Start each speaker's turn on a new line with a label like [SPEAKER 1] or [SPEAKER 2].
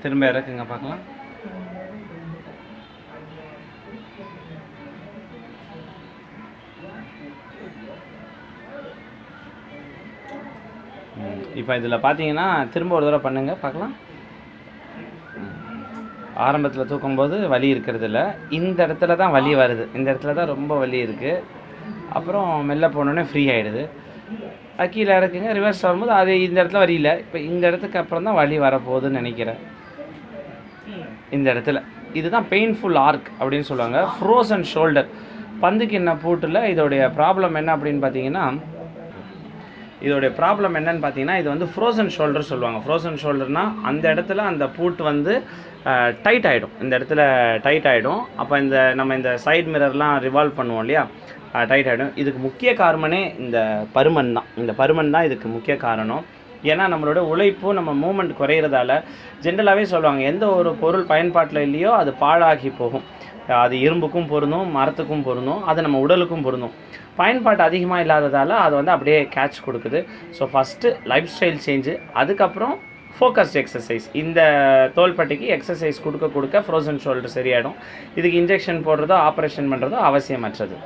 [SPEAKER 1] திரும்ப இறக்குங்க பார்க்கலாம். இப்போ இதில் பார்த்தீங்கன்னா திரும்ப ஒரு தடவை பண்ணுங்கள் பார்க்கலாம். ஆரம்பத்தில் தூக்கும்போது வலி இருக்கிறது இல்லை, இந்த இடத்துல தான் வலி வருது, இந்த இடத்துல தான் ரொம்ப வலி இருக்குது. அப்புறம் மெல்ல போனோடனே ஃப்ரீ ஆகிடுது. கீழே இறக்குங்க, ரிவர்ஸ் வரும்போது அது இந்த இடத்துல வலி இல்லை, இப்போ இந்த இடத்துக்கு அப்புறம் தான் வலி வரப்போகுதுன்னு நினைக்கிறேன். இந்த இடத்துல இதுதான் பெயின்ஃபுல் ஆர்க் அப்படின்னு சொல்லுவாங்க, ஃப்ரோசன் ஷோல்டர். பந்துக்கிண்ண பூட்டில் இதோடைய ப்ராப்ளம் என்ன அப்படின்னு பார்த்தீங்கன்னா, இதோடைய ப்ராப்ளம் என்னன்னு பார்த்தீங்கன்னா, இது வந்து ஃப்ரோசன் ஷோல்டர் சொல்லுவாங்க. ஃப்ரோசன் ஷோல்டர்னால் அந்த இடத்துல அந்த பூட் வந்து டைட் ஆகிடும், இந்த இடத்துல டைட் ஆகிடும். அப்போ நம்ம இந்த சைட் மிரர்லாம் ரிவால்வ் பண்ணுவோம் இல்லையா, டைட் ஆகிடும். இதுக்கு முக்கிய காரணமே இந்த பருமன் தான். இந்த பருமன் தான் இதுக்கு முக்கிய காரணம். ஏன்னா நம்மளோட உழைப்பு, நம்ம மூமெண்ட் குறையிறதால ஜென்ரலாகவே சொல்லுவாங்க, எந்த ஒரு பொருள் பயன்பாட்டில் இல்லையோ அது பாழாகி போகும். அது இரும்புக்கும் பொருந்தும், மரத்துக்கும் பொருந்தும், அது நம்ம உடலுக்கும் பொருந்தும். பயன்பாட்டு அதிகமாக இல்லாததால் அது வந்து அப்படியே கேட்ச் கொடுக்குது. So first life style change, அதுக்கப்புறம் ஃபோக்கஸ்ட் எக்ஸசைஸ். இந்த தோள்பட்டைக்கு எக்ஸசைஸ் கொடுக்க ஃப்ரோசன் ஷோல்டர் சரியாயிடும். இதுக்கு இன்ஜெக்ஷன் போடுறதோ ஆப்ரேஷன் பண்ணுறதோ அவசியமற்றது.